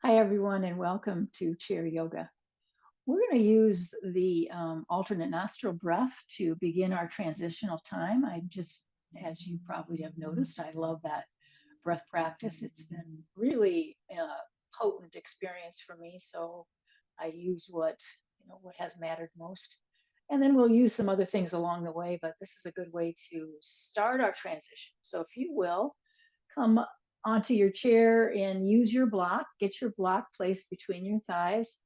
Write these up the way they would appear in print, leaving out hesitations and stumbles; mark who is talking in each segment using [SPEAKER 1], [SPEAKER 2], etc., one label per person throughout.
[SPEAKER 1] Hi, everyone, and welcome to Chair Yoga. We're going to use the alternate nostril breath to begin our transitional time. As you probably have noticed, I love that breath practice. It's been really potent experience for me. So I use what has mattered most. And then we'll use some other things along the way, but this is a good way to start our transition. So if you will, come onto your chair and use your block. Get your block placed between your thighs.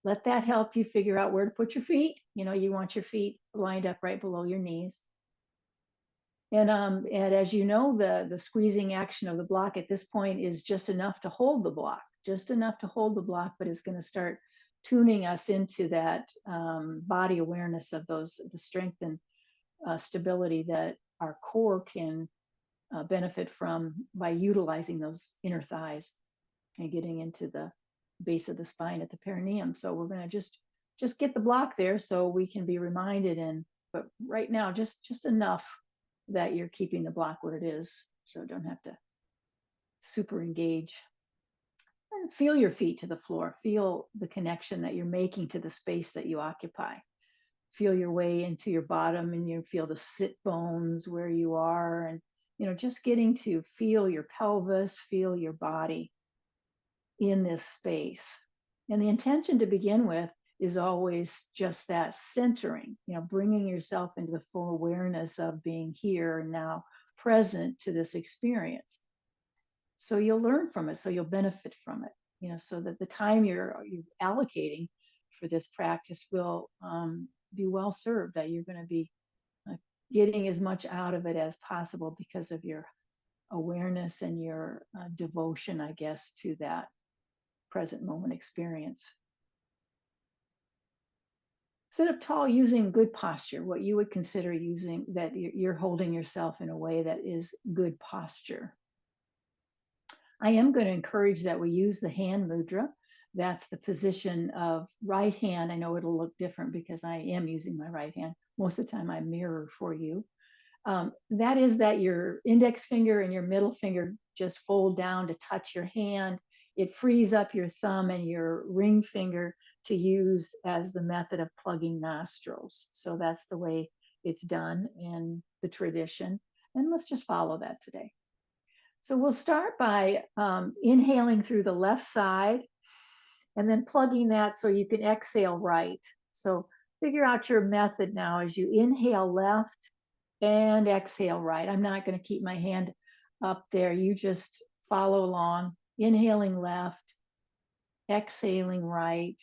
[SPEAKER 1] Let that help you figure out where to put your feet. You want your feet lined up right below your knees. And as you know, the squeezing action of the block at this point is just enough to hold the block, just enough to hold the block, but it's going to start tuning us into that body awareness of the strength and stability that our core can benefit from by utilizing those inner thighs and getting into the base of the spine at the perineum. So we're going to just get the block there so we can be reminded. But right now, just enough that you're keeping the block where it is, so don't have to super engage. And feel your feet to the floor. Feel the connection that you're making to the space that you occupy. Feel your way into your bottom, and you feel the sit bones where you are, and just getting to feel your pelvis, feel your body in this space. And the intention to begin with is always just that centering, bringing yourself into the full awareness of being here and now, present to this experience. So you'll learn from it, so you'll benefit from it, so that the time you're allocating for this practice will be well served, that you're going to be uh, getting as much out of it as possible because of your awareness and your devotion, I guess, to that present moment experience. Sit up tall using good posture, what you would consider using that you're holding yourself in a way that is good posture. I am going to encourage that we use the hand mudra. That's the position of right hand. I know it'll look different because I am using my right hand. Most of the time I mirror for you. That is that your index finger and your middle finger just fold down to touch your hand. It frees up your thumb and your ring finger to use as the method of plugging nostrils. So that's the way it's done in the tradition. And let's just follow that today. So we'll start by inhaling through the left side and then plugging that so you can exhale right. So figure out your method now as you inhale left and exhale right. I'm not going to keep my hand up there. You just follow along, inhaling left, exhaling right.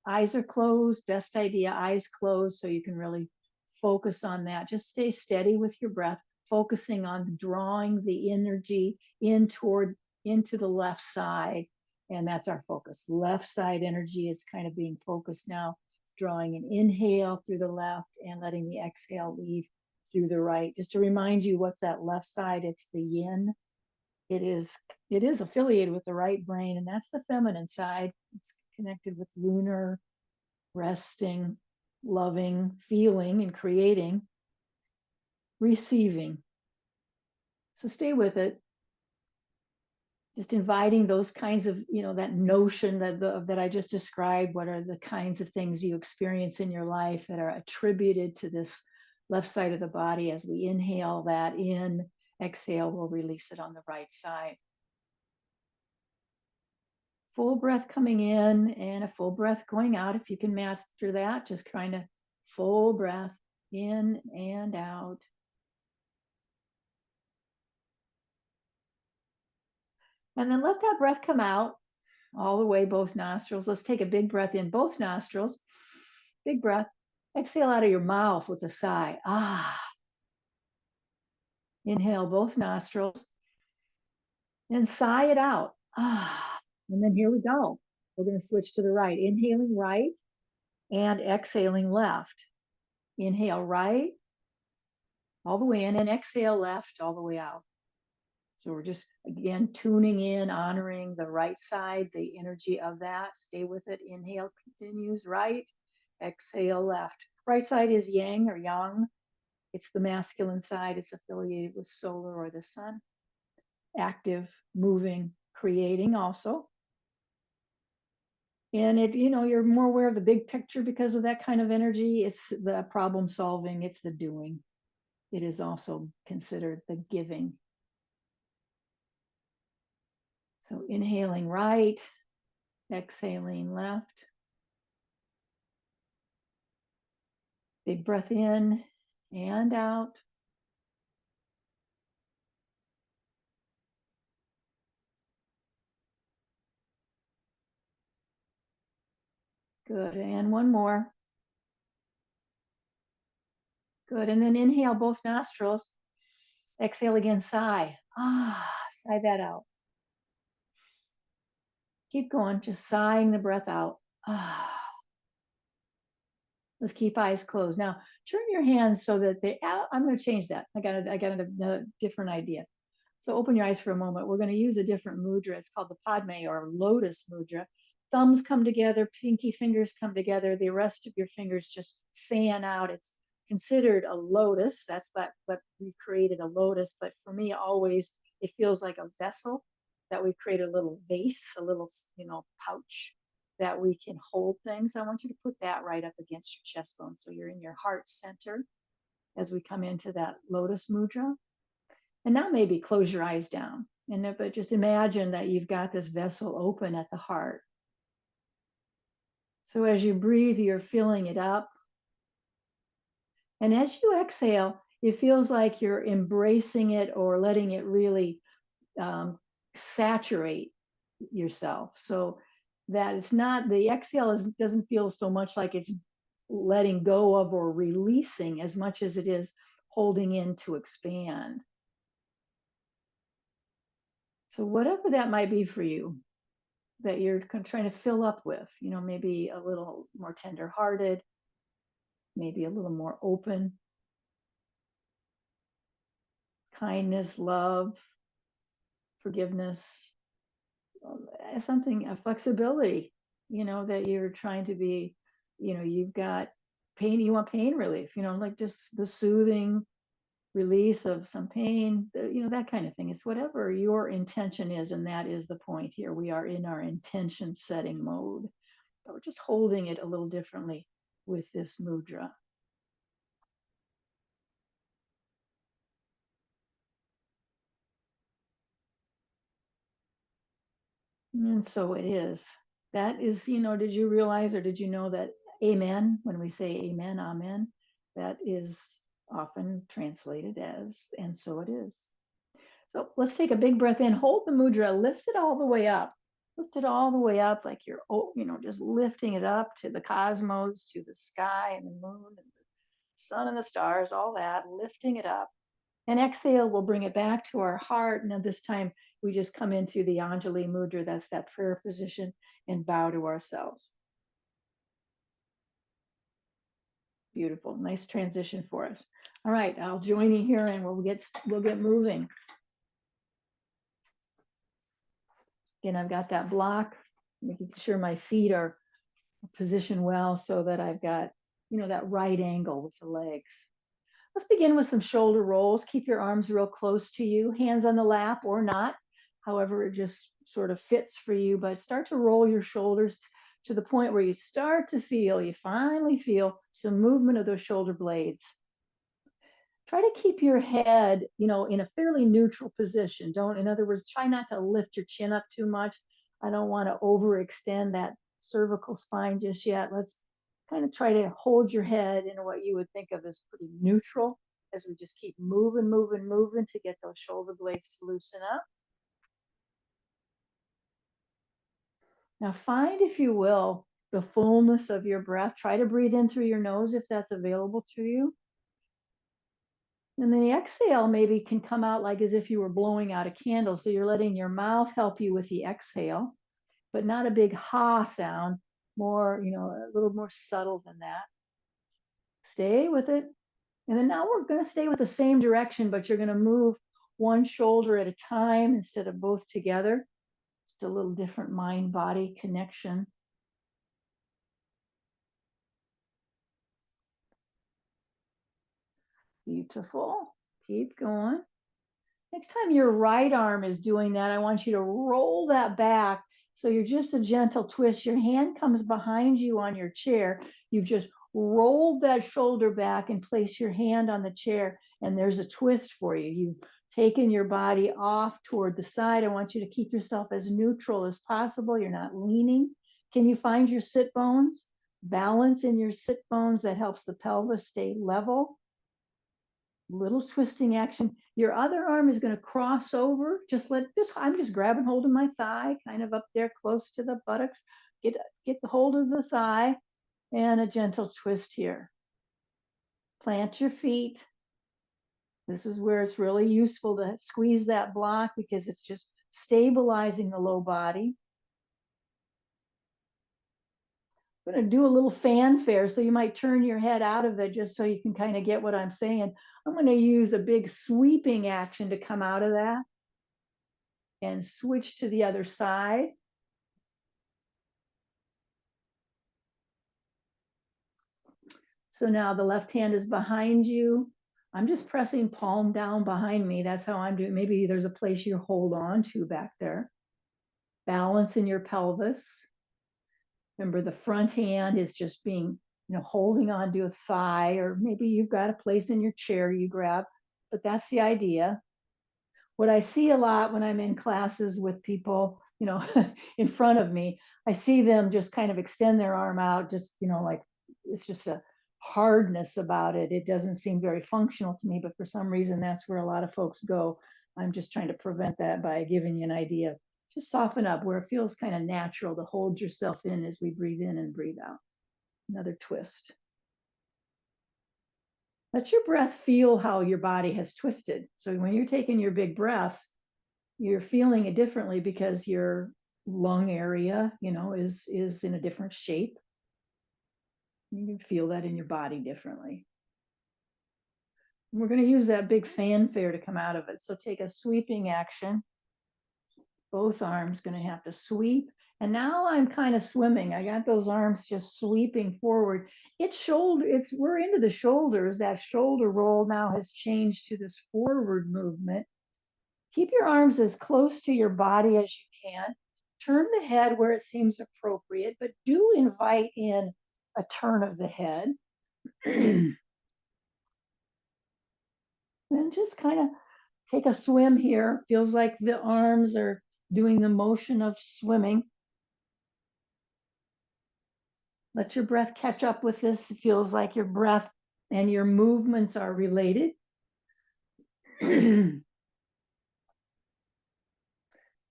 [SPEAKER 1] Eyes are closed. Best idea, eyes closed, so you can really focus on that. Just stay steady with your breath, focusing on drawing the energy into the left side. And that's our focus. Left side energy is kind of being focused now, drawing an inhale through the left and letting the exhale leave through the right. Just to remind you, what's that left side? It's the yin. It is affiliated with the right brain, and that's the feminine side. It's connected with lunar, resting, loving, feeling, and creating, receiving. So stay with it. Just inviting those kinds of, that notion that I just described. What are the kinds of things you experience in your life that are attributed to this left side of the body? As we inhale that in, exhale, we'll release it on the right side. Full breath coming in and a full breath going out. If you can master that, just kind of full breath in and out. And then let that breath come out all the way, both nostrils. Let's take a big breath in both nostrils. Big breath. Exhale out of your mouth with a sigh. Ah. Inhale both nostrils. And sigh it out. Ah. And then here we go. We're going to switch to the right. Inhaling right and exhaling left. Inhale right all the way in and exhale left all the way out. So we're just, again, tuning in, honoring the right side, the energy of that. Stay with it. Inhale continues right, exhale left. Right side is yang or yang. It's the masculine side. It's affiliated with solar or the sun. Active, moving, creating also. And it, you're more aware of the big picture because of that kind of energy. It's the problem solving, it's the doing. It is also considered the giving. So inhaling right, exhaling left. Big breath in and out. Good. And one more. Good. And then inhale both nostrils. Exhale again, sigh. Sigh that out. Keep going, just sighing the breath out. Let's keep eyes closed. Now, turn your hands so that I'm going to change that. I got a different idea. So open your eyes for a moment. We're going to use a different mudra. It's called the Padme or Lotus Mudra. Thumbs come together, pinky fingers come together. The rest of your fingers just fan out. It's considered a lotus. That's what we've created, a lotus. But for me, always it feels like a vessel that we've created, a little vase, a little pouch that we can hold things. I want you to put that right up against your chest bone, so you're in your heart center as we come into that Lotus Mudra. And now maybe close your eyes down, but just imagine that you've got this vessel open at the heart. So as you breathe, you're filling it up. And as you exhale, it feels like you're embracing it or letting it really saturate yourself. So that it's not, the exhale doesn't feel so much like it's letting go of or releasing as much as it is holding in to expand. So whatever that might be for you, that you're trying to fill up with, maybe a little more tender-hearted, maybe a little more open, kindness, love, forgiveness, something, a flexibility, that you're trying to be, you've got pain, you want pain relief, like just the soothing release of some pain, that kind of thing. It's whatever your intention is, and that is the point here. We are in our intention setting mode, but we're just holding it a little differently with this mudra. And so it is. That is, did you realize or did you know that amen, when we say amen, amen, that is often translated as, and so it is. So let's take a big breath in, hold the mudra, lift it all the way up. Lift it all the way up like you're, just lifting it up to the cosmos, to the sky and the moon and the sun and the stars, all that, lifting it up. And exhale, we'll bring it back to our heart. Now this time we just come into the Anjali Mudra, that's that prayer position, and bow to ourselves. Beautiful, nice transition for us. All right, I'll join you here and we'll get moving. Again, I've got that block, making sure my feet are positioned well so that I've got, that right angle with the legs. Let's begin with some shoulder rolls. Keep your arms real close to you, hands on the lap or not, however it just sort of fits for you, but start to roll your shoulders to the point where you finally feel some movement of those shoulder blades. Try to keep your head, in a fairly neutral position. In other words, try not to lift your chin up too much. I don't want to overextend that cervical spine just yet. Let's kind of try to hold your head in what you would think of as pretty neutral as we just keep moving to get those shoulder blades to loosen up. Now find, if you will, the fullness of your breath. Try to breathe in through your nose if that's available to you. And then the exhale maybe can come out like as if you were blowing out a candle. So you're letting your mouth help you with the exhale, but not a big ha sound, more, a little more subtle than that. Stay with it. And then now we're going to stay with the same direction, but you're going to move one shoulder at a time instead of both together. Just a little different mind-body connection. Beautiful. Keep going. Next time your right arm is doing that, I want you to roll that back So you're just a gentle twist. Your hand comes behind you on your chair. You've just rolled that shoulder back and place your hand on the chair, and there's a twist for you. You've taken your body off toward the side. I want you to keep yourself as neutral as possible. You're not leaning. Can you find your sit bones? Balance in your sit bones that helps the pelvis stay level. Little twisting action. Your other arm is going to cross over. I'm just grabbing hold of my thigh, kind of up there close to the buttocks. Get the hold of the thigh and a gentle twist here. Plant your feet. This is where it's really useful to squeeze that block because it's just stabilizing the low body. I'm going to do a little fanfare, so you might turn your head out of it just so you can kind of get what I'm saying. I'm going to use a big sweeping action to come out of that and switch to the other side. So now the left hand is behind you. I'm just pressing palm down behind me. That's how I'm doing. Maybe there's a place you hold on to back there. Balance in your pelvis. Remember, the front hand is just being, holding on to a thigh, or maybe you've got a place in your chair you grab, but that's the idea. What I see a lot when I'm in classes with people, in front of me, I see them just kind of extend their arm out, just, like it's just a hardness about it. It doesn't seem very functional to me, but for some reason, that's where a lot of folks go. I'm just trying to prevent that by giving you an idea. Just soften up where it feels kind of natural to hold yourself in as we breathe in and breathe out. Another twist. Let your breath feel how your body has twisted. So when you're taking your big breaths, you're feeling it differently because your lung area, is in a different shape. You can feel that in your body differently. And we're going to use that big fanfare to come out of it. So take a sweeping action. Both arms going to have to sweep. And now I'm kind of swimming. I got those arms just sweeping forward. We're into the shoulders. That shoulder roll now has changed to this forward movement. Keep your arms as close to your body as you can. Turn the head where it seems appropriate, but do invite in a turn of the head. And just kind of take a swim here. Feels like the arms are doing the motion of swimming. Let your breath catch up with this. It feels like your breath and your movements are related.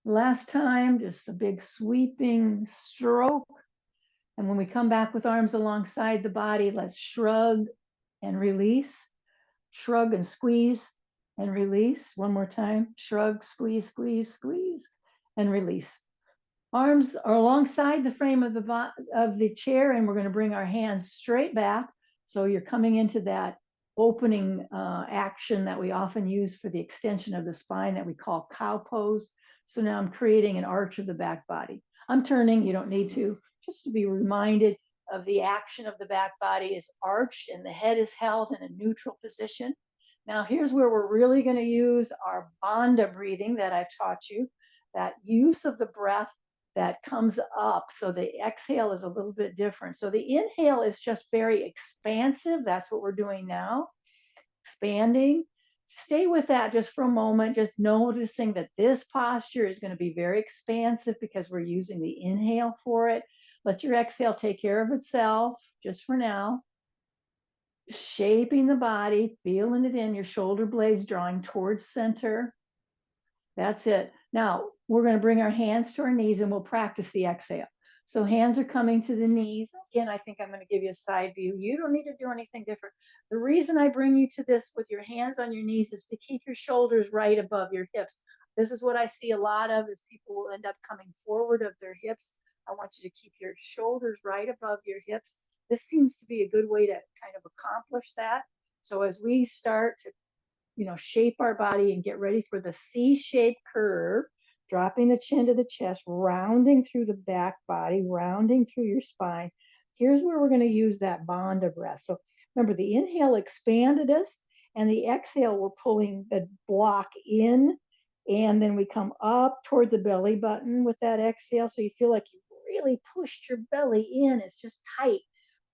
[SPEAKER 1] Last time, just a big sweeping stroke. And when we come back with arms alongside the body, let's shrug and release. Shrug and squeeze and release. One more time. Shrug, squeeze, squeeze, squeeze, and release. Arms are alongside the frame of the chair, and we're going to bring our hands straight back. So you're coming into that opening action that we often use for the extension of the spine that we call cow pose. So now I'm creating an arch of the back body. I'm turning, you don't need to, just to be reminded of the action of the back body is arched and the head is held in a neutral position. Now here's where we're really going to use our Bandha breathing that I've taught you, that use of the breath that comes up. So the exhale is a little bit different. So the inhale is just very expansive. That's what we're doing now. Expanding. Stay with that just for a moment, just noticing that this posture is going to be very expansive because we're using the inhale for it. Let your exhale take care of itself just for now. Shaping the body, feeling it in, your shoulder blades drawing towards center. That's it. Now, we're going to bring our hands to our knees and we'll practice the exhale. So hands are coming to the knees. Again, I think I'm going to give you a side view. You don't need to do anything different. The reason I bring you to this with your hands on your knees is to keep your shoulders right above your hips. This is what I see a lot of is people will end up coming forward of their hips. I want you to keep your shoulders right above your hips. This seems to be a good way to kind of accomplish that. So as we start to shape our body and get ready for the C-shaped curve, dropping the chin to the chest, rounding through the back body, rounding through your spine. Here's where we're going to use that Bandha breath. So remember, the inhale expanded us, and the exhale, we're pulling the block in And then we come up toward the belly button with that exhale. So you feel like you really pushed your belly in. It's just tight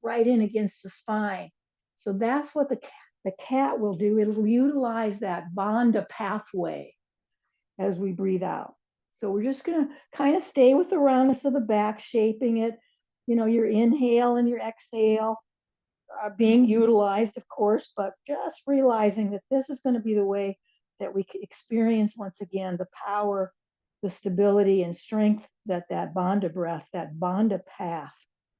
[SPEAKER 1] right in against the spine. So that's what the cat will do. It'll utilize that Bandha pathway as we breathe out. So we're just going to kind of stay with the roundness of the back, shaping it. Your inhale and your exhale are being utilized, of course, but just realizing that this is going to be the way that we experience once again the power, the stability and strength that Bandha breath, that Bandha path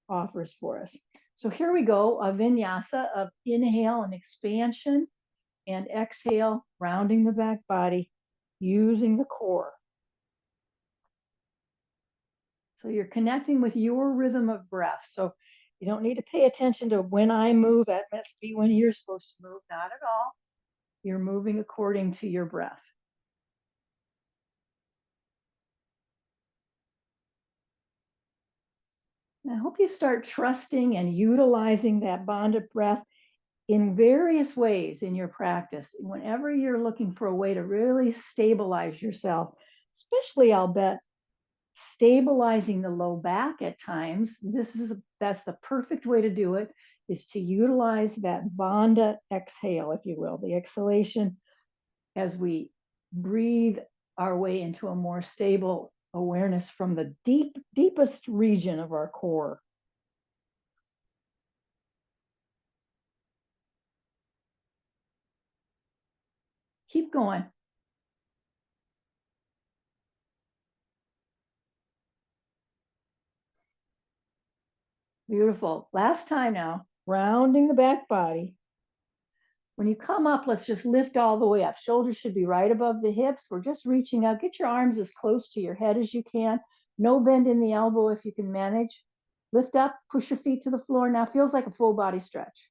[SPEAKER 1] offers for us. So here we go, a vinyasa of inhale and expansion and exhale, rounding the back body, using the core. So you're connecting with your rhythm of breath. So you don't need to pay attention to when I move. That must be when you're supposed to move. Not at all. You're moving according to your breath. And I hope you start trusting and utilizing that Bandha breath in various ways in your practice. Whenever you're looking for a way to really stabilize yourself, especially, I'll bet, stabilizing the low back at times, that's the perfect way to do it, is to utilize that Bandha exhale, if you will, the exhalation as we breathe our way into a more stable awareness from the deepest region of our core. Keep going. Beautiful. Last time now, rounding the back body. When you come up, let's just lift all the way up. Shoulders should be right above the hips. We're just reaching out. Get your arms as close to your head as you can. No bend in the elbow if you can manage. Lift up, push your feet to the floor. Now feels like a full body stretch.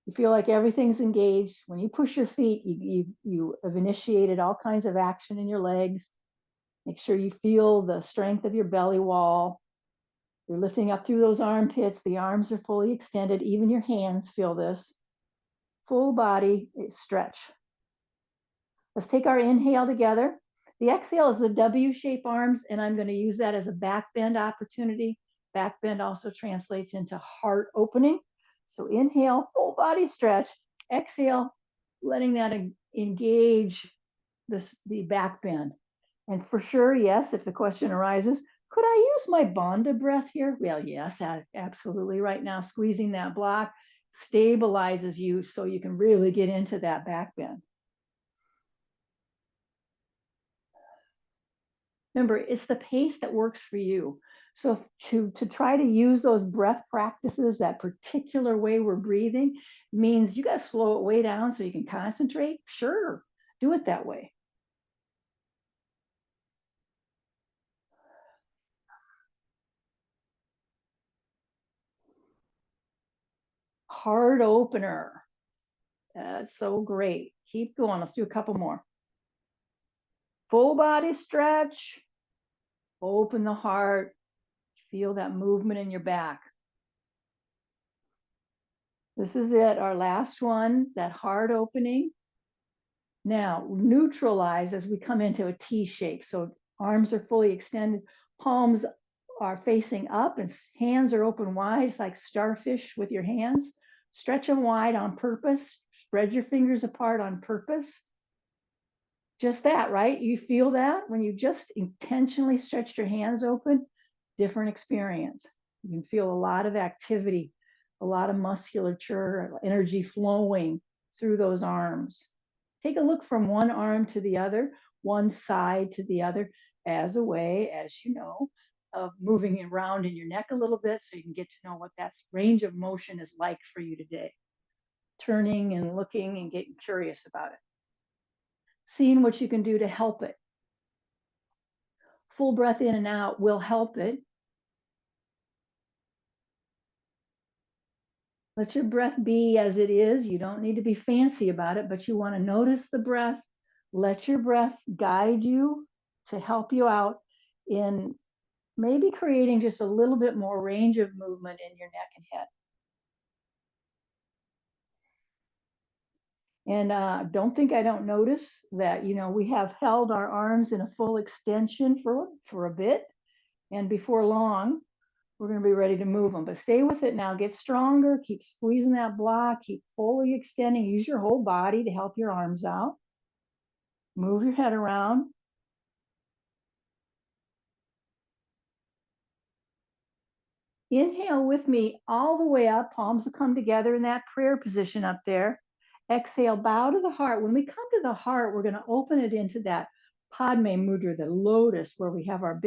[SPEAKER 1] You feel like everything's engaged. When you push your feet, you have initiated all kinds of action in your legs. Make sure you feel the strength of your belly wall. You're lifting up through those armpits. The arms are fully extended. Even your hands feel this. Full body stretch. Let's take our inhale together. The exhale is the W-shaped arms, and I'm going to use that as a back bend opportunity. Back bend also translates into heart opening. So inhale, full body stretch. Exhale, letting that engage the back bend. And for sure, yes, if the question arises, could I use my Bandha breath here? Well, yes, absolutely. Right now, squeezing that block stabilizes you so you can really get into that back bend. Remember, it's the pace that works for you. So to try to use those breath practices, that particular way we're breathing, means you got to slow it way down so you can concentrate. Sure, do it that way. Heart opener. That's so great. Keep going. Let's do a couple more. Full body stretch. Open the heart. Feel that movement in your back. This is it, our last one, that heart opening. Now, neutralize as we come into a T shape. So arms are fully extended, palms are facing up, and hands are open wide. It's like starfish with your hands. Stretch them wide on purpose. Spread your fingers apart on purpose. Just that, right? You feel that when you just intentionally stretched your hands open, different experience. You can feel a lot of activity, a lot of musculature, energy flowing through those arms. Take a look from one arm to the other, one side to the other, as a way, as you know, of moving around in your neck a little bit so you can get to know what that range of motion is like for you today. Turning and looking and getting curious about it. Seeing what you can do to help it. Full breath in and out will help it. Let your breath be as it is. You don't need to be fancy about it, but you want to notice the breath. Let your breath guide you to help you out in maybe creating just a little bit more range of movement in your neck and head. And don't think I don't notice that, we have held our arms in a full extension for a bit. And before long, we're going to be ready to move them. But stay with it now. Get stronger. Keep squeezing that block. Keep fully extending. Use your whole body to help your arms out. Move your head around. Inhale with me all the way up. Palms will come together in that prayer position up there. Exhale, bow to the heart. When we come to the heart, we're going to open it into that Padme Mudra, the lotus, where we have our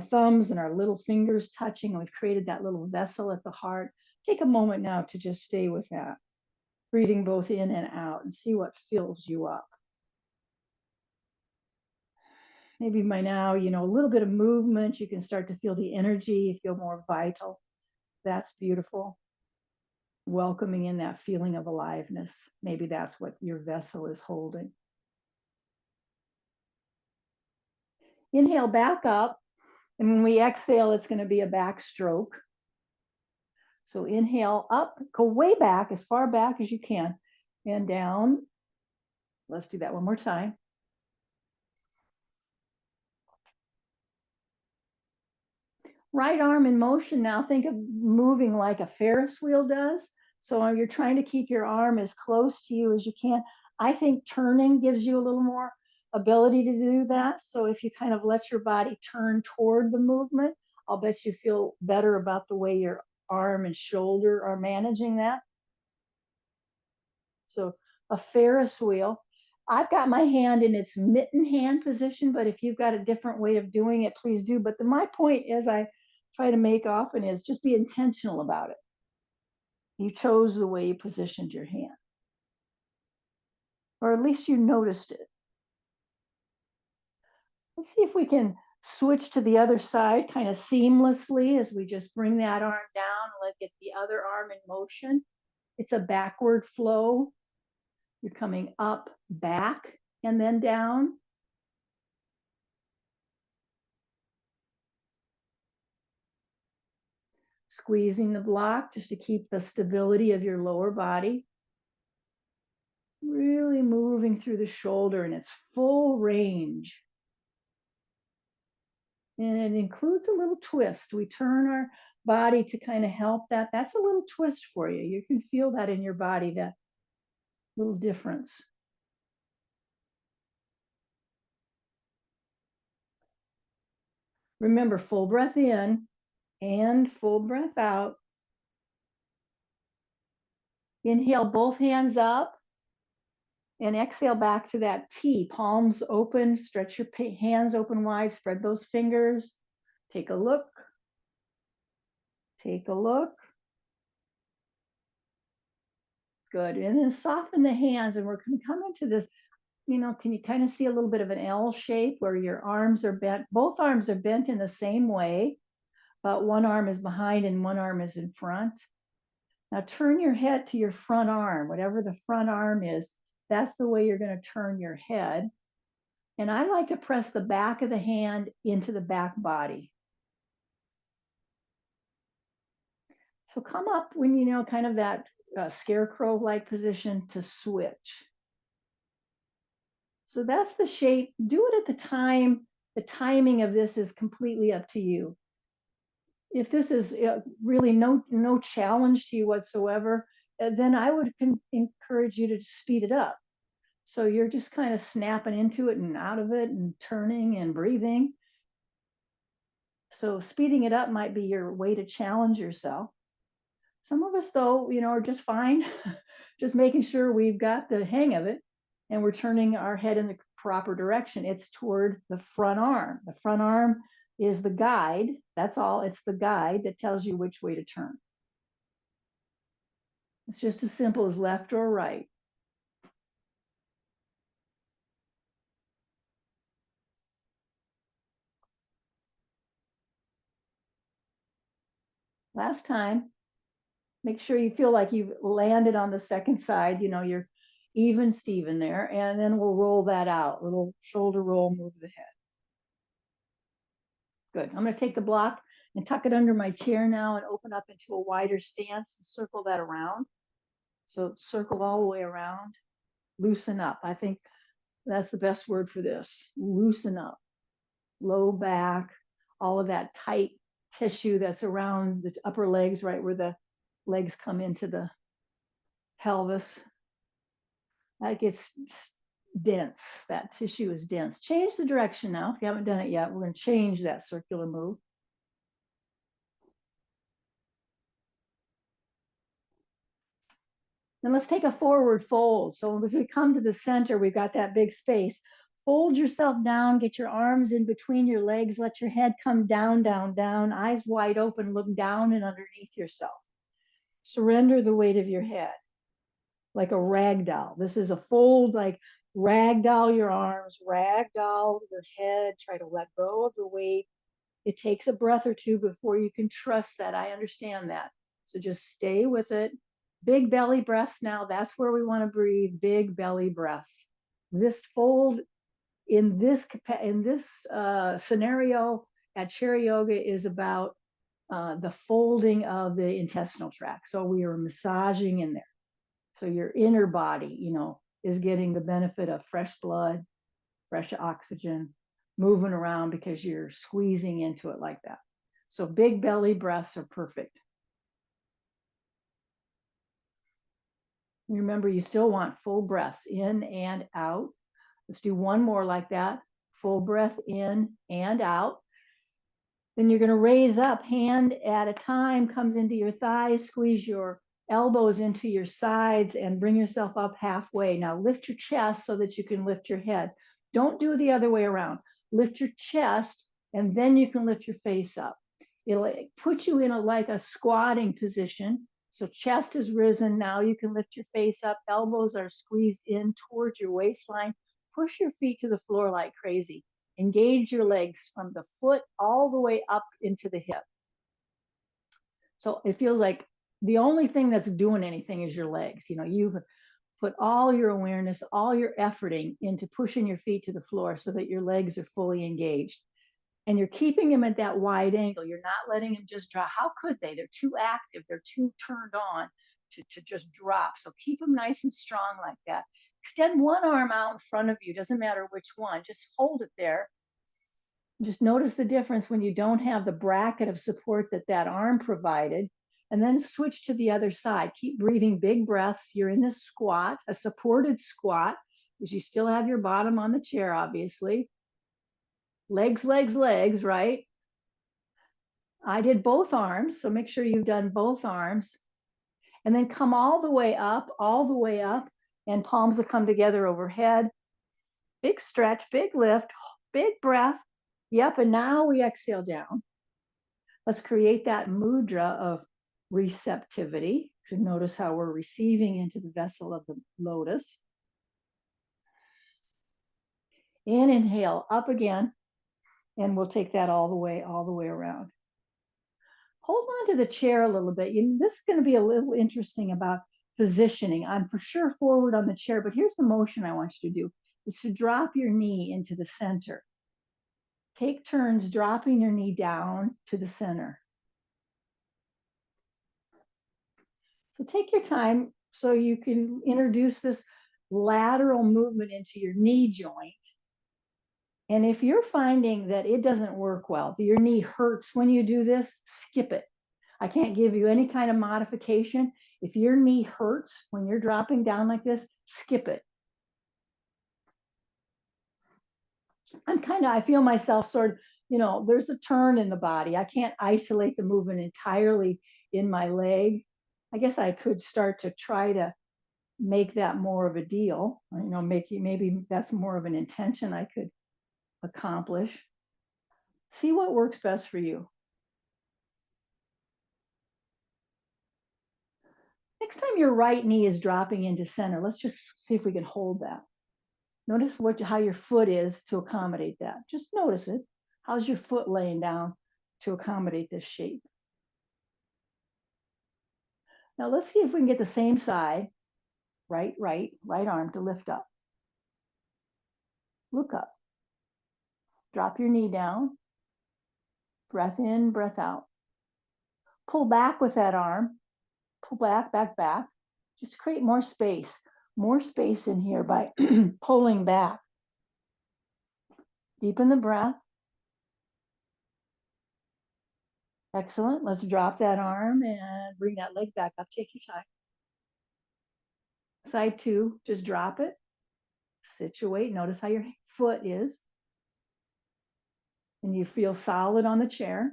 [SPEAKER 1] thumbs and our little fingers touching. We've created that little vessel at the heart. Take a moment now to just stay with that, breathing both in and out, and see what fills you up. Maybe by now, a little bit of movement, you can start to feel the energy, you feel more vital. That's beautiful. Welcoming in that feeling of aliveness. Maybe that's what your vessel is holding. Inhale back up. And when we exhale, it's going to be a backstroke. So inhale up, go way back, as far back as you can, and down. Let's do that one more time. Right arm in motion now. Think of moving like a Ferris wheel does. So you're trying to keep your arm as close to you as you can. I think turning gives you a little more ability to do that. So if you kind of let your body turn toward the movement, I'll bet you feel better about the way your arm and shoulder are managing that. So a Ferris wheel. I've got my hand in its mitten hand position, but if you've got a different way of doing it, please do. But my point is I try to make often is just be intentional about it. You chose the way you positioned your hand, or at least you noticed it. Let's see if we can switch to the other side kind of seamlessly as we just bring that arm down. Let's get the other arm in motion. It's a backward flow. You're coming up, back, and then down. Squeezing the block just to keep the stability of your lower body. Really moving through the shoulder in its full range. And it includes a little twist. We turn our body to kind of help that. That's a little twist for you. You can feel that in your body, that little difference. Remember, full breath in and full breath out. Inhale, both hands up. And exhale back to that T, palms open, stretch your hands open wide, spread those fingers. Take a look. Take a look. Good. And then soften the hands, and we're going to come into this, can you kind of see a little bit of an L shape where your arms are bent? Both arms are bent in the same way, but one arm is behind and one arm is in front. Now turn your head to your front arm, whatever the front arm is. That's the way you're going to turn your head. And I like to press the back of the hand into the back body. So come up when, kind of that scarecrow-like position to switch. So that's the shape. Do it at the time. The timing of this is completely up to you. If this is really no challenge to you whatsoever, then I would encourage you to speed it up. So you're just kind of snapping into it and out of it and turning and breathing. So speeding it up might be your way to challenge yourself. Some of us, though, are just fine, just making sure we've got the hang of it and we're turning our head in the proper direction. It's toward the front arm. The front arm is the guide. That's all. It's the guide that tells you which way to turn. It's just as simple as left or right. Last time. Make sure you feel like you've landed on the second side, you're even Steven there, and then we'll roll that out. Little shoulder roll, move the head. Good. I'm going to take the block and tuck it under my chair now and open up into a wider stance and circle that around. So circle all the way around. loosen up. I think that's the best word for this. Loosen up. Low back, all of that tight tissue that's around the upper legs, right where the legs come into the pelvis. That gets dense. That tissue is dense. Change the direction now. If you haven't done it yet, we're going to change that circular move. Then let's take a forward fold. So as we come to the center, we've got that big space. Fold yourself down, get your arms in between your legs, let your head come down, down, down, eyes wide open, look down and underneath yourself. Surrender the weight of your head like a rag doll. This is a fold, like rag doll your arms, rag doll your head, try to let go of the weight. It takes a breath or two before you can trust that. I understand that. So just stay with it. Big belly breaths now. That's where we want to breathe. Big belly breaths. This fold in this scenario at chair yoga is about the folding of the intestinal tract. So we are massaging in there. So your inner body, you know, is getting the benefit of fresh blood, fresh oxygen, moving around because you're squeezing into it like that. So big belly breaths are perfect. Remember, you still want full breaths in and out. Let's do one more like that. Full breath in and out. Then you're going to raise up, hand at a time, comes into your thighs, squeeze your elbows into your sides and bring yourself up halfway. Now lift your chest so that you can lift your head. Don't do the other way around. Lift your chest and then you can lift your face up. It'll put you in like a squatting position. So chest is risen. Now you can lift your face up. Elbows are squeezed in towards your waistline. Push your feet to the floor like crazy. Engage your legs from the foot all the way up into the hip. So it feels like the only thing that's doing anything is your legs. You know, you've put all your awareness, all your efforting into pushing your feet to the floor so that your legs are fully engaged. And you're keeping them at that wide angle. You're not letting them just drop. How could they? They're too active. They're too turned on to just drop. So keep them nice and strong like that. Extend one arm out in front of you. Doesn't matter which one. Just hold it there. Just notice the difference when you don't have the bracket of support that that arm provided. And then switch to the other side. Keep breathing big breaths. You're in a squat, a supported squat, because you still have your bottom on the chair, obviously. Legs, legs, legs, right? I did both arms, so make sure you've done both arms. And then come all the way up, and palms will come together overhead. Big stretch, big lift, big breath. Yep, and now we exhale down. Let's create that mudra of receptivity. So notice how we're receiving into the vessel of the lotus. And inhale, up again. And we'll take that all the way around. Hold on to the chair a little bit. This is going to be a little interesting about positioning. I'm for sure forward on the chair, but here's the motion I want you to do, is to drop your knee into the center. Take turns dropping your knee down to the center. So take your time so you can introduce this lateral movement into your knee joint. And if you're finding that it doesn't work well, that your knee hurts when you do this, skip it. I can't give you any kind of modification. If your knee hurts when you're dropping down like this, skip it. I feel myself sort of, you know, there's a turn in the body. I can't isolate the movement entirely in my leg. I guess I could start to try to make that more of a deal, you know, maybe that's more of an intention I could accomplish. See what works best for you. Next time your right knee is dropping into center, let's just see if we can hold that. Notice how your foot is to accommodate that. Just notice it. How's your foot laying down to accommodate this shape? Now let's see if we can get the same side, right arm to lift up. Look up. Drop your knee down. Breath in, breath out. Pull back with that arm. Pull back, back, back. Just create more space. more space in here by pulling back. Deepen the breath. Excellent. Let's drop that arm and bring that leg back up. Take your time. Side two, just drop it. Situate. Notice how your foot is. And you feel solid on the chair.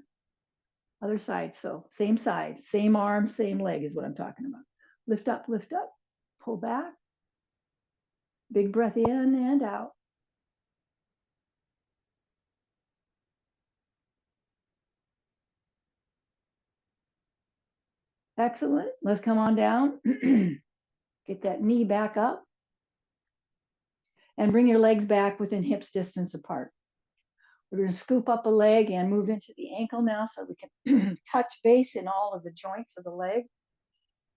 [SPEAKER 1] Other side. So same side, same arm, same leg is what I'm talking about. Lift up, pull back. Big breath in and out. Excellent. Let's come on down. Get that knee back up. And bring your legs back within hips distance apart. We're going to scoop up a leg and move into the ankle now so we can touch base in all of the joints of the leg.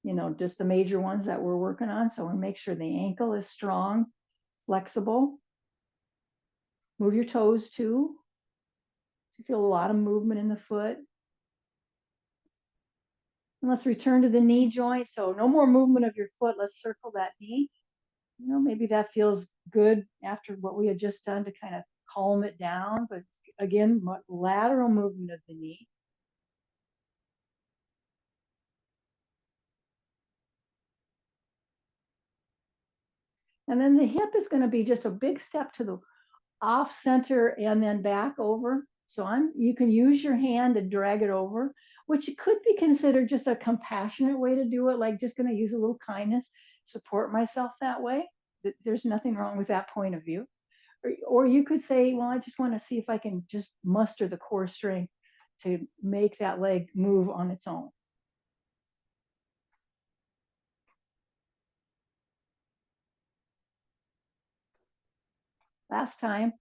[SPEAKER 1] You know, just the major ones that we're working on. So we make sure the ankle is strong, flexible. Move your toes too. So you feel a lot of movement in the foot. And let's return to the knee joint. So no more movement of your foot. Let's circle that knee. You know, maybe that feels good after what we had just done to kind of calm it down. But again, lateral movement of the knee. And then the hip is going to be just a big step to the off center and then back over. So you can use your hand to drag it over, which could be considered just a compassionate way to do it, like just going to use a little kindness, support myself that way. There's nothing wrong with that point of view. Or you could say, well, I just want to see if I can just muster the core strength to make that leg move on its own. Last time.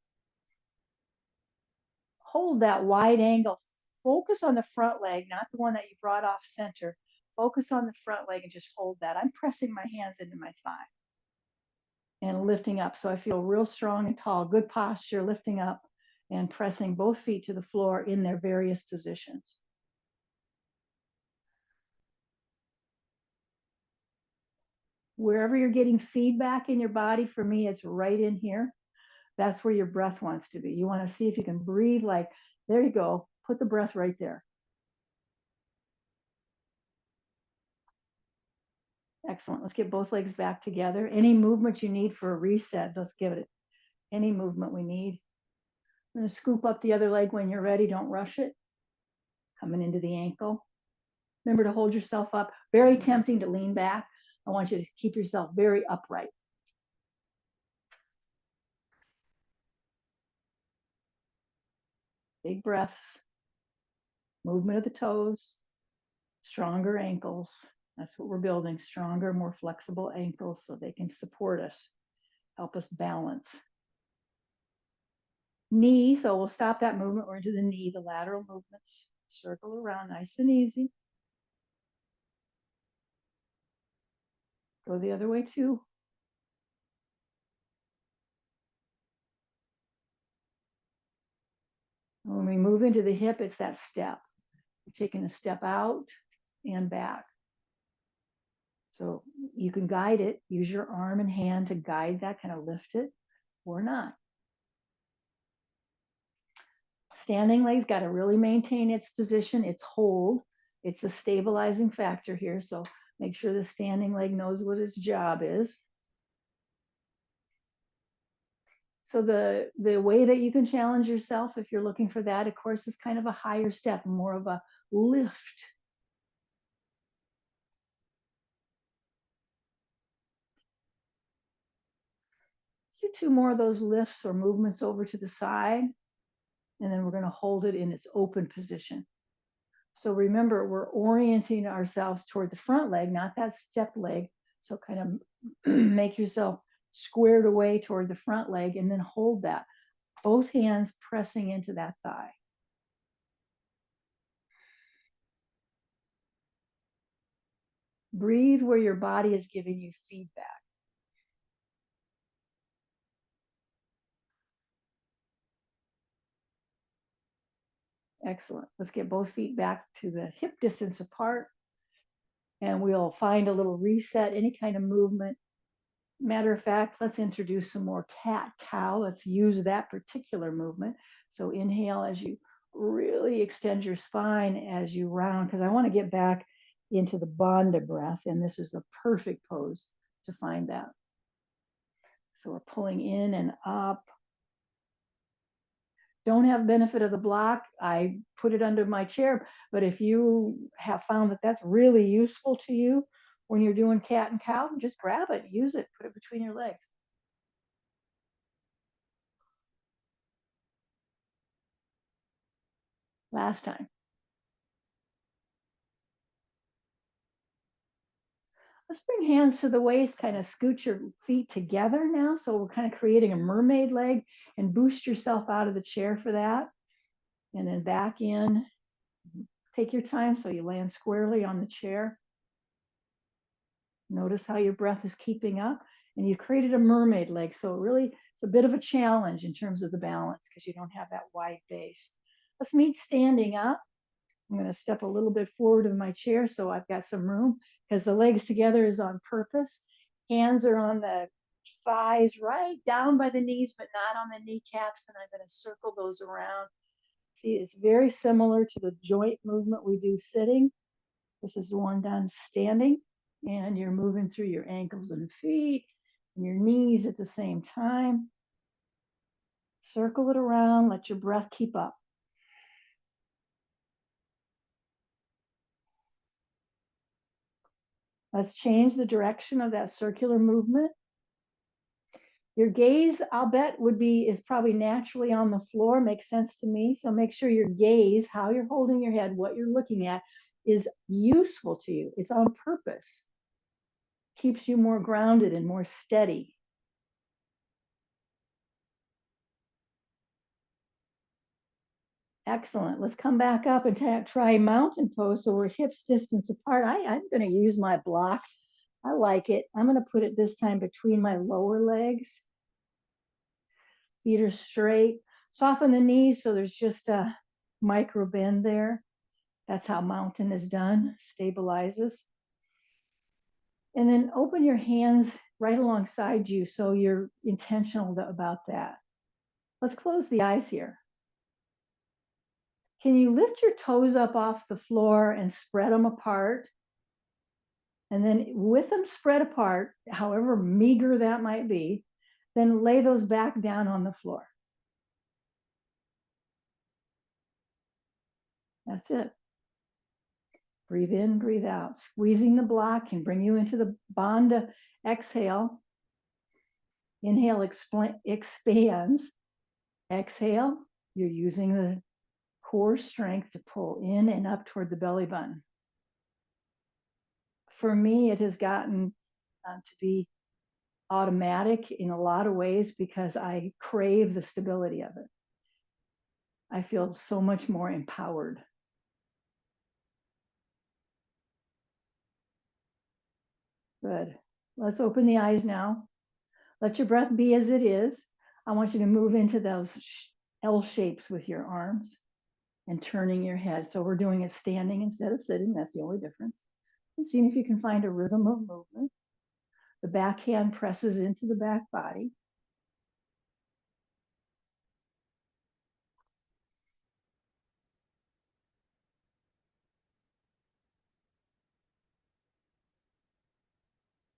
[SPEAKER 1] Hold that wide angle. Focus on the front leg, not the one that you brought off center. Focus on the front leg and just hold that. I'm pressing my hands into my thigh and lifting up. So I feel real strong and tall. Good posture, lifting up and pressing both feet to the floor in their various positions. Wherever you're getting feedback in your body, for me, it's right in here. That's where your breath wants to be. You want to see if you can breathe like, there you go. Put the breath right there. Excellent. Let's get both legs back together. Any movement you need for a reset, let's give it any movement we need. I'm going to scoop up the other leg when you're ready. Don't rush it. Coming into the ankle. Remember to hold yourself up. Very tempting to lean back. I want you to keep yourself very upright. Big breaths. Movement of the toes. Stronger ankles. That's what we're building. Stronger, more flexible ankles so they can support us, help us balance. Knee, so we'll stop that movement. We're into the knee, the lateral movements. Circle around nice and easy. Go the other way too. When we move into the hip, it's that step. We're taking a step out and back. So you can guide it. Use your arm and hand to guide that, kind of lift it or not. Standing leg's got to really maintain its position, its hold. It's a stabilizing factor here. So make sure the standing leg knows what its job is. So the way that you can challenge yourself, if you're looking for that, of course, is kind of a higher step, more of a lift. Let's do two more of those lifts or movements over to the side. And then we're going to hold it in its open position. So remember, we're orienting ourselves toward the front leg, not that step leg. So kind of make yourself squared away toward the front leg and then hold that. Both hands pressing into that thigh. Breathe where your body is giving you feedback. Excellent. Let's get both feet back to the hip distance apart. And we'll find a little reset, any kind of movement Matter of fact, let's introduce some more cat-cow. Let's use that particular movement. So inhale as you really extend your spine as you round, because I want to get back into the Bandha breath, and this is the perfect pose to find that. So we're pulling in and up. Don't have benefit of the block. I put it under my chair, but if you have found that that's really useful to you when you're doing cat and cow, just grab it, use it, put it between your legs. Last time. Let's bring hands to the waist, kind of scoot your feet together now. So we're kind of creating a mermaid leg, and boost yourself out of the chair for that. And then back in. Take your time so you land squarely on the chair. Notice how your breath is keeping up. And you created a mermaid leg. So really, it's a bit of a challenge in terms of the balance because you don't have that wide base. Let's meet standing up. I'm going to step a little bit forward of my chair so I've got some room, because the legs together is on purpose. Hands are on the thighs, right down by the knees, but not on the kneecaps. And I'm going to circle those around. See, it's very similar to the joint movement we do sitting. This is the one done standing, and you're moving through your ankles and feet and your knees at the same time. Circle it around, let your breath keep up. Let's change the direction of that circular movement. Your gaze, I'll bet, is probably naturally on the floor. Makes sense to me. So make sure your gaze, how you're holding your head, what you're looking at, is useful to you. It's on purpose. Keeps you more grounded and more steady. Excellent. Let's come back up and try mountain pose. So we're hips distance apart. I'm going to use my block. I like it. I'm going to put it this time between my lower legs. Feet are straight. Soften the knees so there's just a micro bend there. That's how mountain is done. Stabilizes. And then open your hands right alongside you so you're intentional about that. Let's close the eyes here. Can you lift your toes up off the floor and spread them apart? And then with them spread apart, however meager that might be, then lay those back down on the floor. That's it. Breathe in, breathe out. Squeezing the block can bring you into the Bandha exhale. Inhale, expands. Exhale, you're using the core strength to pull in and up toward the belly button. For me, it has gotten to be automatic in a lot of ways because I crave the stability of it. I feel so much more empowered. Good. Let's open the eyes now. Let your breath be as it is. I want you to move into those L shapes with your arms and turning your head. So we're doing it standing instead of sitting. That's the only difference. And seeing if you can find a rhythm of movement. The back hand presses into the back body.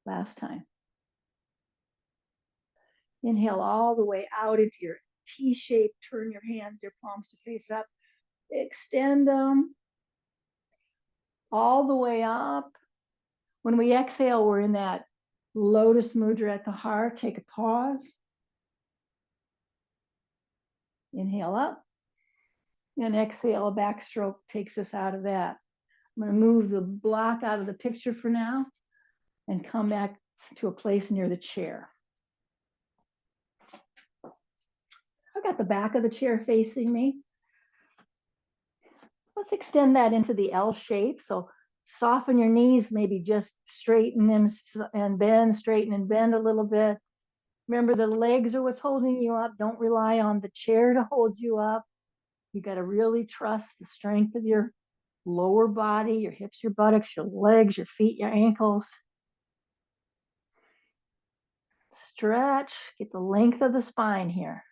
[SPEAKER 1] Last time. Inhale all the way out into your T shape. Turn your hands, your palms to face up. Extend them all the way up. When we exhale, we're in that Lotus Mudra at the heart. Take a pause. Inhale up. And exhale, a backstroke takes us out of that. I'm going to move the block out of the picture for now and come back to a place near the chair. I've got the back of the chair facing me. Let's extend that into the L shape. So soften your knees, maybe just straighten and bend, straighten and bend a little bit. Remember, the legs are what's holding you up. Don't rely on the chair to hold you up. You got to really trust the strength of your lower body, your hips, your buttocks, your legs, your feet, your ankles. Stretch, get the length of the spine here.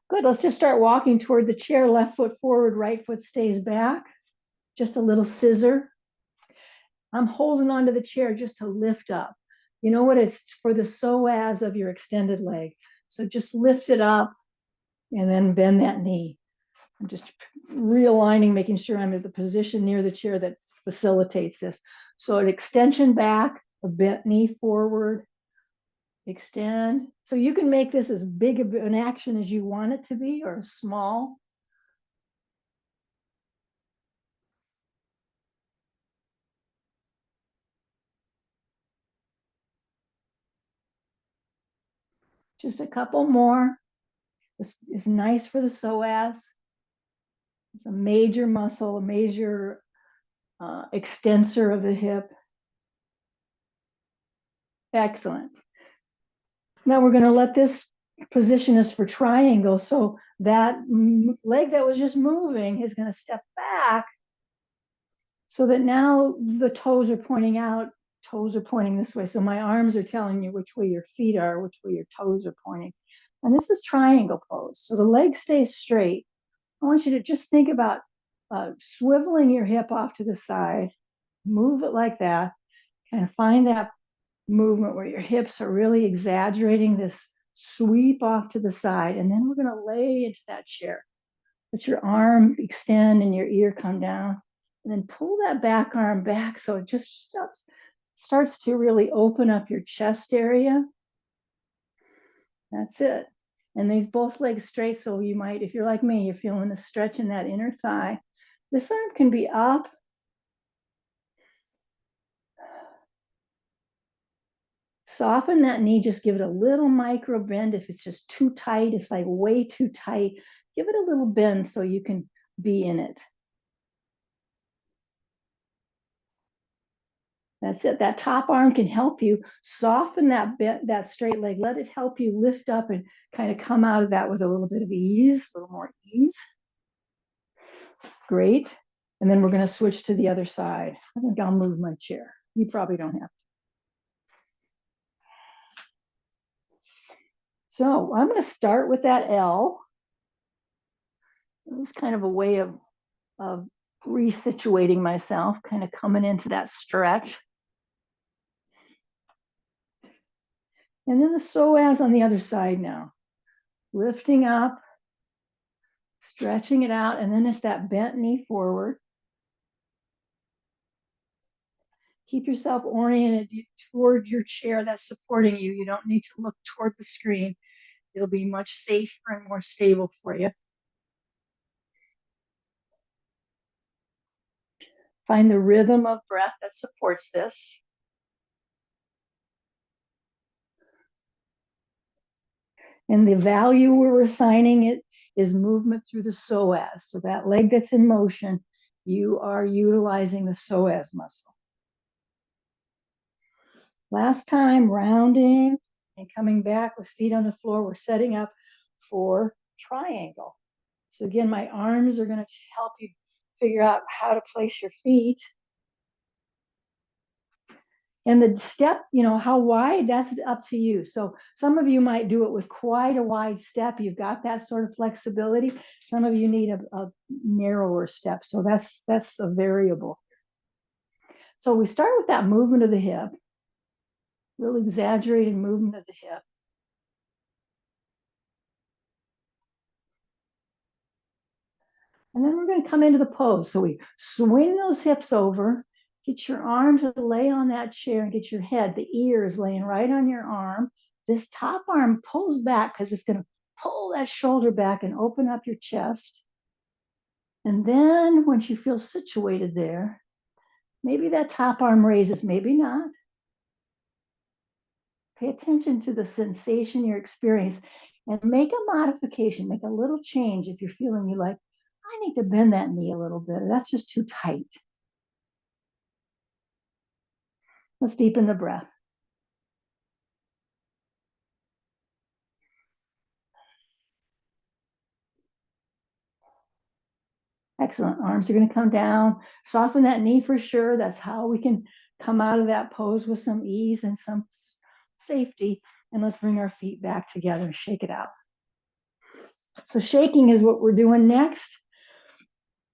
[SPEAKER 1] Good, let's just start walking toward the chair. Left foot forward, right foot stays back. Just a little scissor. I'm holding onto the chair just to lift up. You know what? It's for the psoas of your extended leg. So just lift it up and then bend that knee. I'm just realigning, making sure I'm at the position near the chair that facilitates this. So an extension back, a bent knee forward, extend. So you can make this as big an action as you want it to be or small. Just a couple more. This is nice for the psoas. It's a major muscle, a major extensor of the hip. Excellent. Now we're going to let this position us for triangle. So that leg that was just moving is going to step back so that now the toes are pointing out, toes are pointing this way. So my arms are telling you which way your feet are, which way your toes are pointing. And this is triangle pose. So the leg stays straight. I want you to just think about swiveling your hip off to the side, move it like that, kind of find that movement where your hips are really exaggerating this sweep off to the side. And then we're going to lay into that chair. Let your arm extend and your ear come down. And then pull that back arm back so it just starts to really open up your chest area. That's it. And these both legs straight. So you might, if you're like me, you're feeling a stretch in that inner thigh. This arm can be up. Soften that knee, just give it a little micro bend. If it's just too tight, it's like way too tight, give it a little bend so you can be in it. That's it. That top arm can help you soften that straight leg. Let it help you lift up and kind of come out of that with a little bit of ease, a little more ease. Great. And then we're going to switch to the other side. I think I'll move my chair. You probably don't have to. So I'm going to start with that L. It's kind of a way of resituating myself, kind of coming into that stretch. And then the psoas on the other side now. Lifting up, stretching it out, and then it's that bent knee forward. Keep yourself oriented toward your chair that's supporting you. You don't need to look toward the screen. It'll be much safer and more stable for you. Find the rhythm of breath that supports this. And the value we're assigning it is movement through the psoas. So that leg that's in motion, you are utilizing the psoas muscle. Last time, rounding and coming back with feet on the floor. We're setting up for triangle. So again, my arms are going to help you figure out how to place your feet. And the step, how wide, that's up to you. So some of you might do it with quite a wide step. You've got that sort of flexibility. Some of you need a narrower step. So that's a variable. So we start with that movement of the hip, really exaggerated movement of the hip. And then we're going to come into the pose. So we swing those hips over, get your arm to lay on that chair and get your head, the ears laying right on your arm. This top arm pulls back because it's going to pull that shoulder back and open up your chest. And then once you feel situated there, maybe that top arm raises, maybe not. Pay attention to the sensation you're experiencing and make a modification, make a little change if you're feeling you like, I need to bend that knee a little bit. That's just too tight. Let's deepen the breath. Excellent. Arms are going to come down. Soften that knee for sure. That's how we can come out of that pose with some ease and some safety. And let's bring our feet back together and shake it out. So shaking is what we're doing next.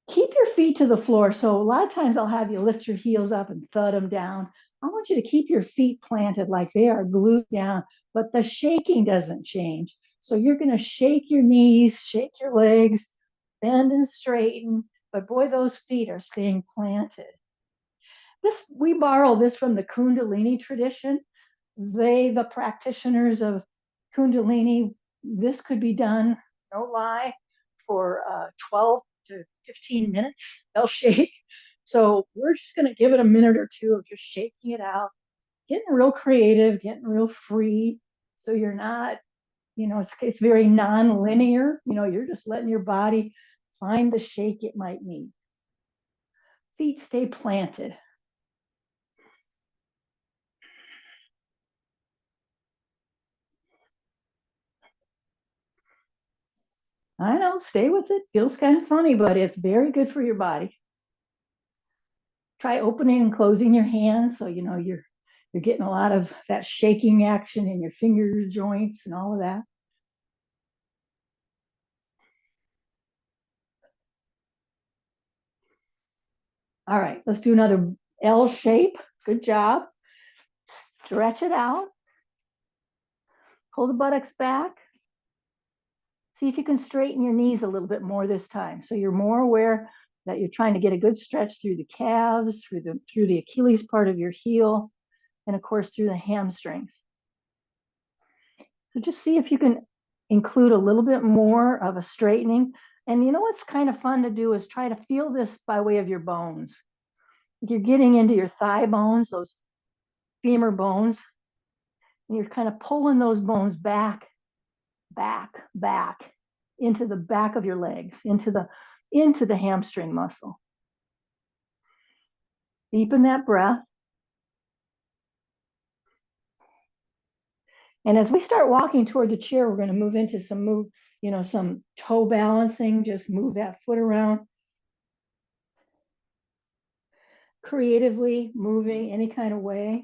[SPEAKER 1] Keep your feet to the floor. So a lot of times I'll have you lift your heels up and thud them down. I want you to keep your feet planted like they are glued down, but the shaking doesn't change. So you're going to shake your knees, shake your legs, bend and straighten, but boy, those feet are staying planted. We borrow this from the Kundalini tradition. The practitioners of Kundalini, this could be done, no lie, for 12 to 15 minutes. They'll shake. So we're just going to give it a minute or two of just shaking it out, getting real creative, getting real free. So you're not, it's very non-linear. You're just letting your body find the shake it might need. Feet stay planted. I know, stay with it. Feels kind of funny, but it's very good for your body. Try opening and closing your hands so you're getting a lot of that shaking action in your finger joints and all of that. All right, let's do another L shape. Good job. Stretch it out. Pull the buttocks back. See if you can straighten your knees a little bit more this time. So you're more aware that you're trying to get a good stretch through the calves, through the Achilles part of your heel, and of course through the hamstrings. So just see if you can include a little bit more of a straightening. And what's kind of fun to do is try to feel this by way of your bones. You're getting into your thigh bones, those femur bones, and you're kind of pulling those bones back into the back of your legs, into the hamstring muscle. Deepen that breath. And as we start walking toward the chair, we're going to move into some toe balancing. Just move that foot around. Creatively moving any kind of way.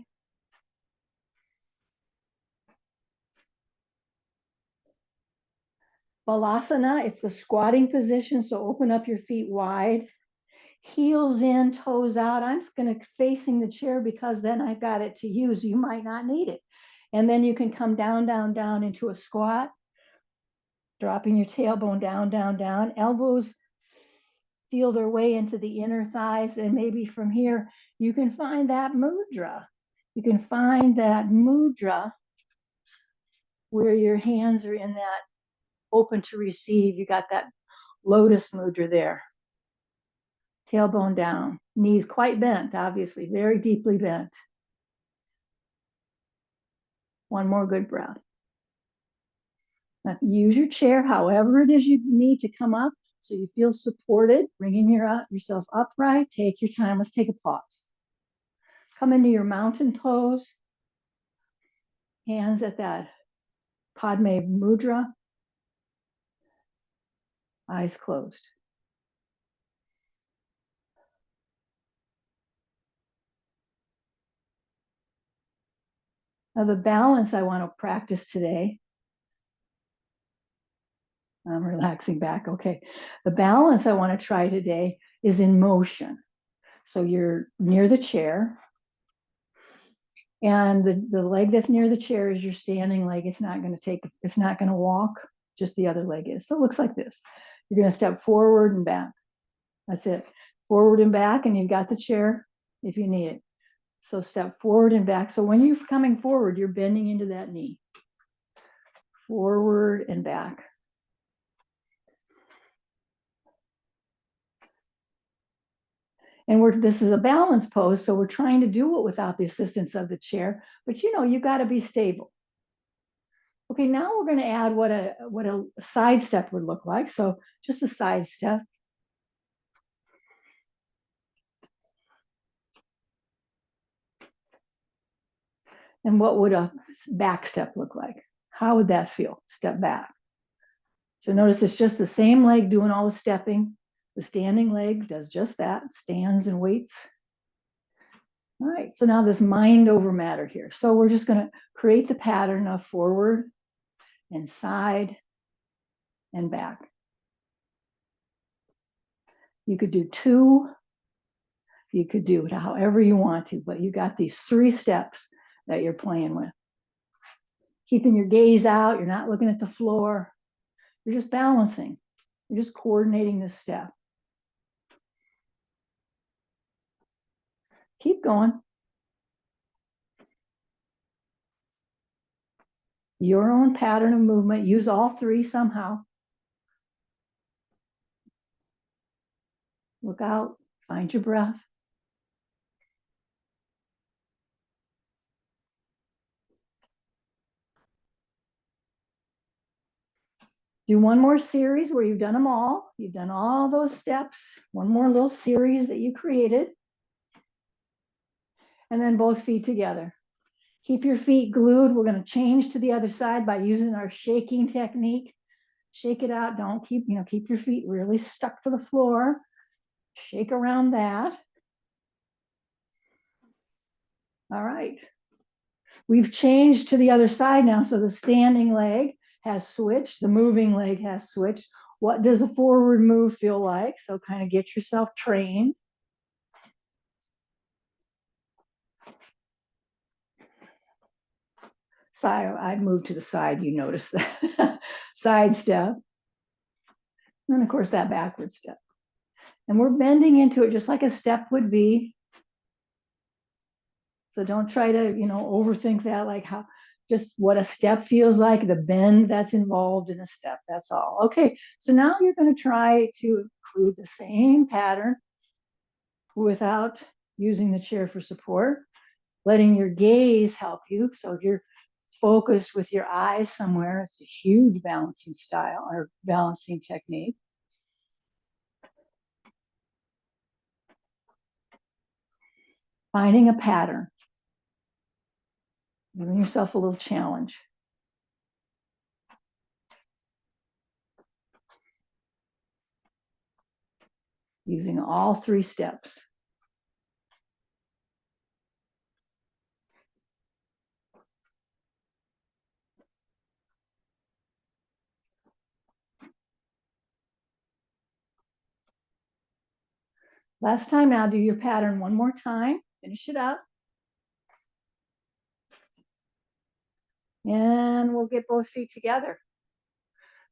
[SPEAKER 1] Balasana, it's the squatting position. So open up your feet wide. Heels in, toes out. I'm just going to facing the chair because then I've got it to use. You might not need it. And then you can come down, down, down into a squat. Dropping your tailbone down, down, down. Elbows feel their way into the inner thighs. And maybe from here, you can find that mudra. You can find that mudra where your hands are in that open to receive. You got that Lotus Mudra there. Tailbone down, knees quite bent, obviously, very deeply bent. One more good breath. Now, use your chair however it is you need to come up so you feel supported, bringing yourself upright. Take your time. Let's take a pause. Come into your mountain pose. Hands at that Padme Mudra. Eyes closed. Now, the balance I want to practice today. I'm relaxing back. Okay. The balance I want to try today is in motion. So you're near the chair. And the leg that's near the chair is your standing leg. It's not going to walk, just the other leg is. So it looks like this. You're going to step forward and back. That's it. Forward and back, and you've got the chair if you need it. So step forward and back. So when you're coming forward, you're bending into that knee. Forward and back. And this is a balance pose, so we're trying to do it without the assistance of the chair. But you got to be stable. Okay, now we're going to add what a side step would look like. So just a side step. And what would a back step look like? How would that feel? Step back. So notice it's just the same leg doing all the stepping. The standing leg does just that, stands and waits. All right, so now this mind over matter here. So we're just going to create the pattern of forward and side and back. You could do 2, you could do it however you want to, but you got these 3 steps that you're playing with. Keeping your gaze out, you're not looking at the floor, you're just balancing, you're just coordinating this step. Keep going. Your own pattern of movement, use all 3 somehow. Look out, find your breath. Do one more series where you've done them all. You've done all those steps. One more little series that you created. And then both feet together. Keep your feet glued. We're going to change to the other side by using our shaking technique. Shake it out. Don't keep your feet really stuck to the floor. Shake around that. All right. We've changed to the other side now. So the standing leg has switched. The moving leg has switched. What does a forward move feel like? So kind of get yourself trained. Side, I'd move to the side, you notice that. Side step. And of course that backward step. And we're bending into it just like a step would be. So don't try to, overthink that, like how just what a step feels like, the bend that's involved in a step. That's all. Okay, so now you're going to try to include the same pattern without using the chair for support, letting your gaze help you. So if you're focused with your eyes somewhere, it's a huge balancing style or balancing technique. Finding a pattern. Giving yourself a little challenge. Using all 3 steps. Last time now, do your pattern one more time. Finish it up. And we'll get both feet together.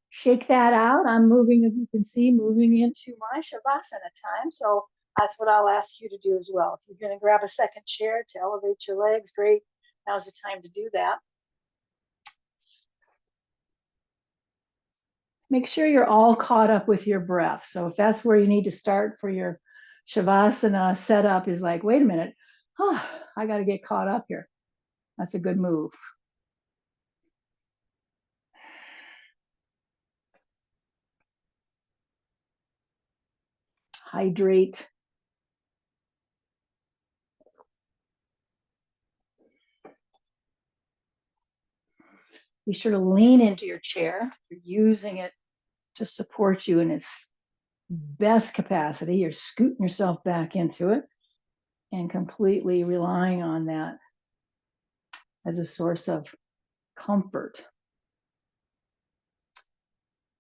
[SPEAKER 1] Shake that out. I'm moving, as you can see, moving into my Shavasana time. So that's what I'll ask you to do as well. If you're going to grab a second chair to elevate your legs, great. Now's the time to do that. Make sure you're all caught up with your breath. So if that's where you need to start for your Shavasana setup, is like, wait a minute, I got to get caught up here. That's a good move. Hydrate. Be sure to lean into your chair. You're using it to support you in its best capacity. You're scooting yourself back into it and completely relying on that as a source of comfort,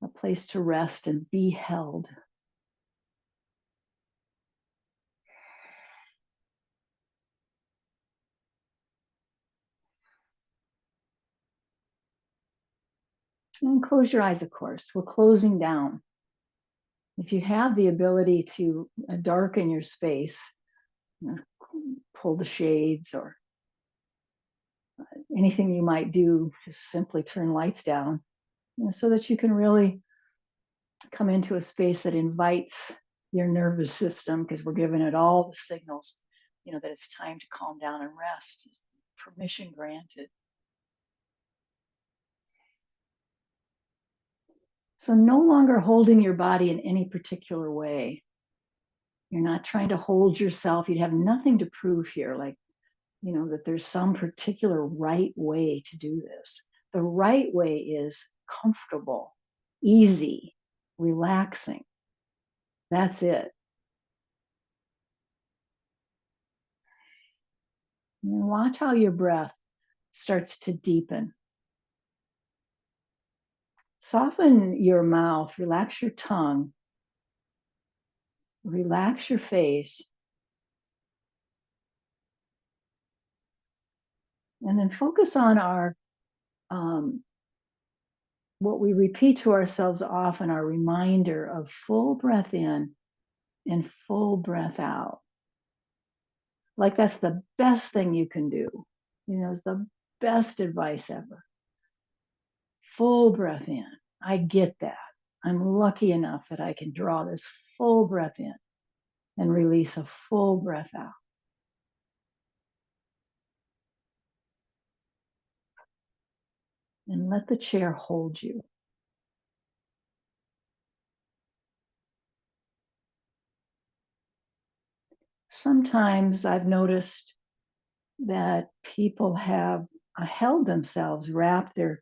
[SPEAKER 1] a place to rest and be held. And close your eyes, of course. We're closing down. If you have the ability to darken your space, pull the shades or anything you might do, just simply turn lights down, so that you can really come into a space that invites your nervous system, because we're giving it all the signals, that it's time to calm down and rest. It's permission granted. So no longer holding your body in any particular way. You're not trying to hold yourself. You'd have nothing to prove here, like, that there's some particular right way to do this. The right way is comfortable, easy, relaxing. That's it. And watch how your breath starts to deepen. Soften your mouth, relax your tongue, relax your face, and then focus on our um, what we repeat to ourselves often, our reminder of full breath in and full breath out. Like that's the best thing you can do. It's the best advice ever. Full breath in. I get that. I'm lucky enough that I can draw this full breath in and release a full breath out. And let the chair hold you. Sometimes I've noticed that people have held themselves, wrapped their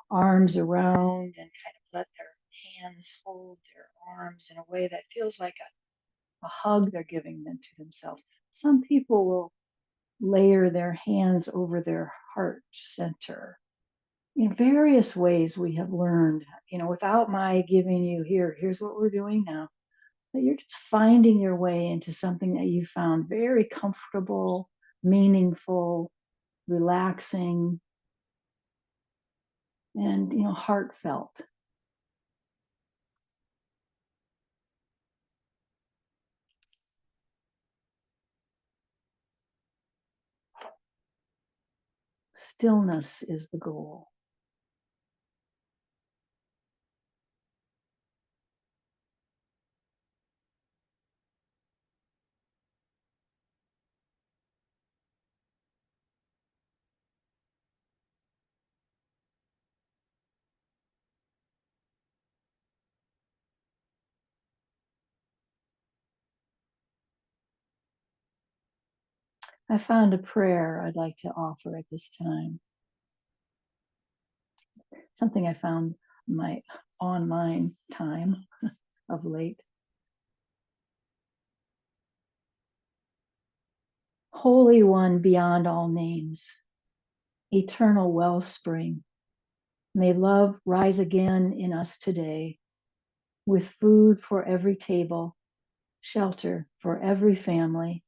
[SPEAKER 1] arms around, and kind of let their hands hold their arms in a way that feels like a hug they're giving them to themselves. Some people will layer their hands over their heart center. In various ways, we have learned, without my giving you here's what we're doing now, that you're just finding your way into something that you found very comfortable, meaningful, relaxing, and heartfelt. Stillness is the goal. I found a prayer I'd like to offer at this time. Something I found my online time of late. Holy One beyond all names, eternal wellspring, may love rise again in us today, with food for every table, shelter for every family,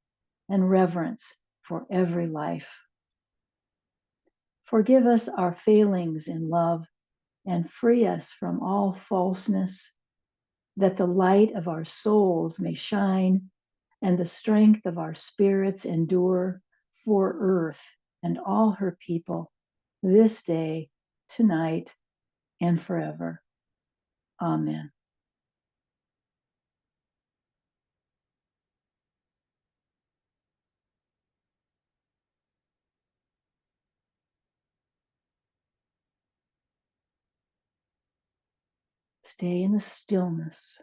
[SPEAKER 1] and reverence for every life. Forgive us our failings in love and free us from all falseness, that the light of our souls may shine and the strength of our spirits endure for earth and all her people this day, tonight, and forever. Amen. Stay in the stillness.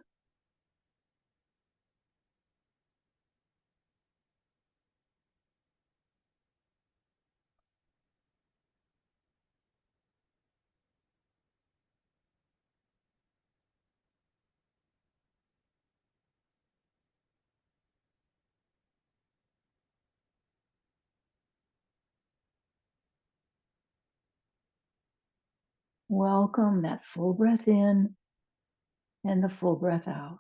[SPEAKER 1] Welcome that full breath in and the full breath out.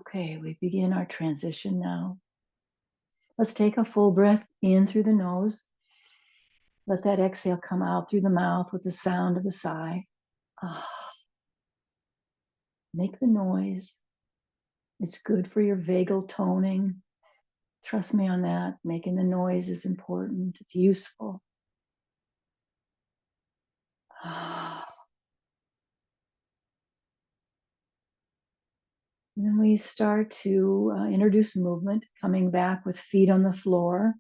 [SPEAKER 1] Okay, we begin our transition now. Let's take a full breath in through the nose. Let that exhale come out through the mouth with the sound of a sigh. Ah, make the noise. It's good for your vagal toning. Trust me on that. Making the noise is important. It's useful. Ah, And then we start to introduce movement, coming back with feet on the floor.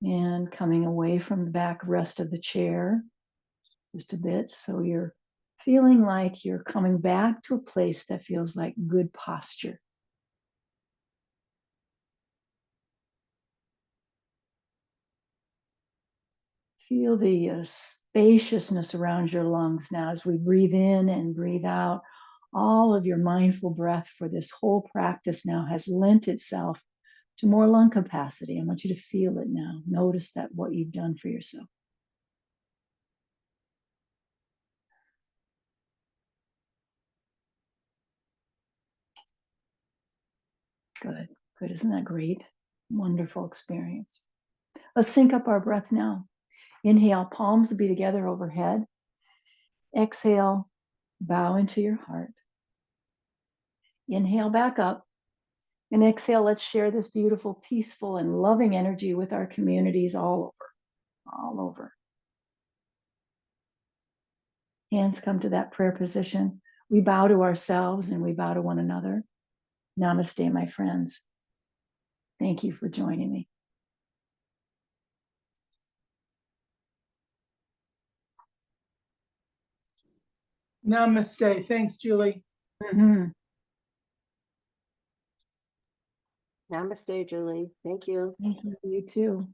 [SPEAKER 1] And coming away from the backrest of the chair just a bit. So you're feeling like you're coming back to a place that feels like good posture. Feel the spaciousness around your lungs now as we breathe in and breathe out. All of your mindful breath for this whole practice now has lent itself to more lung capacity. I want you to feel it now. Notice that what you've done for yourself. Good, good. Isn't that great? Wonderful experience. Let's sync up our breath now. Inhale, palms will be together overhead. Exhale, bow into your heart. Inhale back up. And exhale, let's share this beautiful, peaceful, and loving energy with our communities all over, all over. Hands come to that prayer position. We bow to ourselves and we bow to one another. Namaste, my friends. Thank you for joining me.
[SPEAKER 2] Namaste. Thanks, Julie.
[SPEAKER 1] Mm-hmm.
[SPEAKER 3] Namaste, Julie. Thank you.
[SPEAKER 1] Thank you. You too.